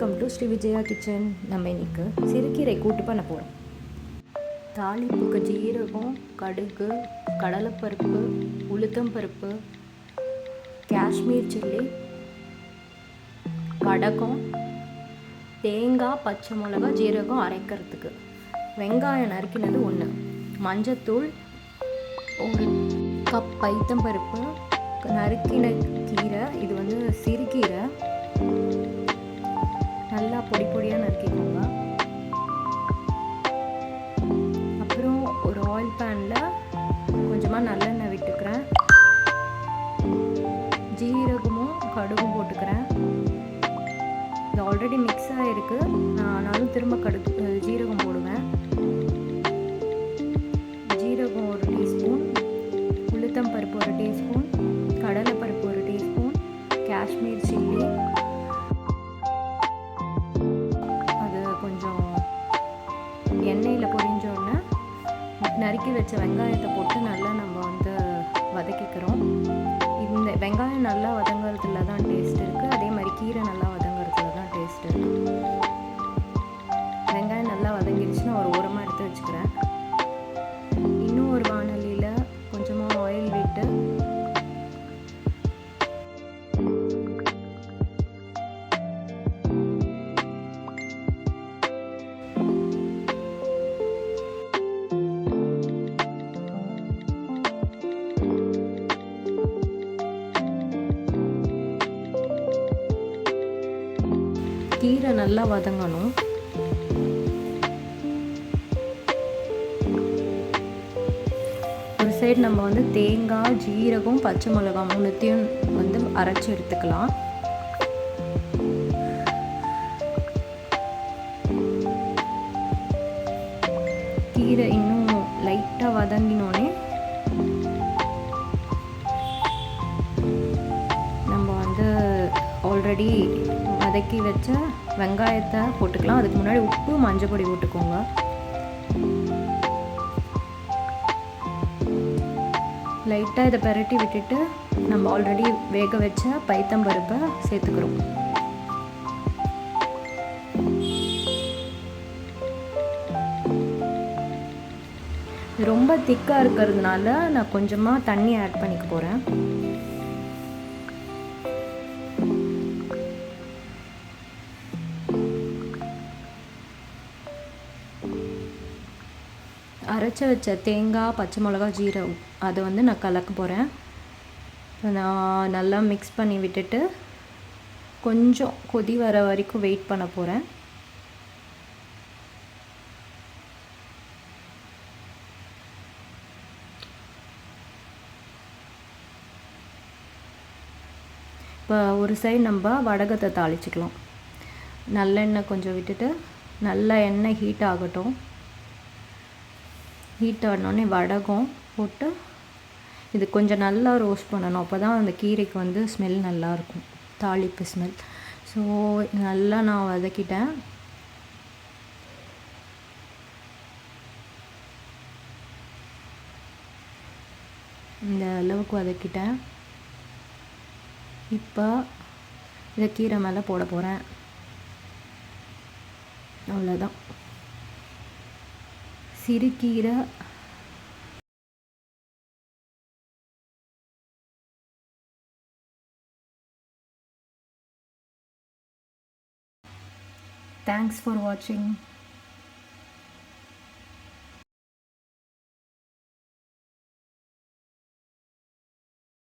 Welcome to Sri Vijaya kitchen. நம்ம இன்னைக்கு சிறுகீரை கூட்டு பண்ண போகிறோம். தாளிப்புக்கு ஜீரகம், கடுகு, கடலைப்பருப்பு, உளுத்தம்பருப்பு, காஷ்மீர் சில்லி, கடகம், தேங்காய், பச்சை மிளகா, ஜீரகம் அரைக்கிறதுக்கு, வெங்காயம் நறுக்கினது 1, மஞ்சத்தூள், 1 கப் பைத்தம்பருப்பு, நறுக்கின கீரை, இது வந்து சிறுகீரை, நல்லா பொடி பொடியாக நறுக்கிக்கோங்க. அப்புறம் ஒரு ஆயில் பேனில் கொஞ்சமாக நல்லெண்ணெய் விட்டுக்கிறேன். ஜீரகமும் கடுகும் போட்டுக்கிறேன். இது ஆல்ரெடி மிக்ஸ் ஆகிருக்கு, ஆனாலும் திரும்ப ஜீரகம் போடுவேன். ஜீரகம் 1 டீஸ்பூன், உளுத்தம் பருப்பு 1 டீஸ்பூன், கடலைப்பருப்பு 1 டீஸ்பூன், காஷ்மீர் சில்லி, கொஞ்சம் எண்ணெயில் பொரிஞ்சோடனே நறுக்கி வச்ச வெங்காயத்தை போட்டு நல்லா நம்ம வந்து வதக்கிக்கிறோம். இந்த வெங்காயம் நல்லா வதங்குறதுல தான் டேஸ்ட் இருக்குது. அதே மாதிரி கீரை நல்லா வதங்குறதுல தான் டேஸ்ட் இருக்குது. வெங்காயம் நல்லா வதங்கிடுச்சுன்னா ஒரு ஓரமாக எடுத்து வச்சுக்கிறேன். இன்னும் ஒரு வானலியில் கொஞ்சமாக ஆயில் விட்டு கீரை நல்லா வதங்கணும். ஒரு சைடு நம்ம வந்து தேங்காய், ஜீரகம், பச்சை மிளகாய் 3த்தையும் வந்து அரைச்சி எடுத்துக்கலாம். கீரை இன்னும் லைட்டாக வதங்கினோடனே நம்ம வந்து ஆல்ரெடி வதக்கி வச்ச வெங்காயத்தை போட்டுக்கலாம். அதுக்கு முன்னாடி உப்பு, மஞ்சள் பொடி போட்டுக்கோங்க. லைட்டாக இதை பெரட்டி விட்டுட்டு நம்ம ஆல்ரெடி வேக வச்ச பைத்தம்பருப்பை சேர்த்துக்கிறோம். ரொம்ப திக்காக இருக்கிறதுனால நான் கொஞ்சமாக தண்ணி ஆட் பண்ணிக்க போகிறேன். அரைச்சி வச்ச தேங்காய், பச்சை மிளகா, ஜீரகம் அதை வந்து நான் கலக்க போகிறேன். நான் நல்லா மிக்ஸ் பண்ணி விட்டுட்டு கொஞ்சம் கொதி வர வரைக்கும் வெயிட் பண்ண போகிறேன். இப்போ ஒரு சைடு நம்ம வடகத்தை தாளிச்சிக்கலாம். நல்லெண்ணெய் கொஞ்சம் விட்டுட்டு நல்லா எண்ணெய் ஹீட் ஆகட்டும். ஹீட் ஆனோடனே வடகம் போட்டு இது கொஞ்சம் நல்லா ரோஸ்ட் பண்ணணும். அப்போ தான் அந்த கீரைக்கு வந்து ஸ்மெல் நல்லாயிருக்கும், தாளிப்பு ஸ்மெல். ஸோ நல்லா நான் வதக்கிட்டேன். இந்த அளவுக்கு வதக்கிட்டேன். இப்போ இதை கீரை மேலே போட போகிறேன். அவ்வளோதான், சிறுகீரை. Thanks for watching.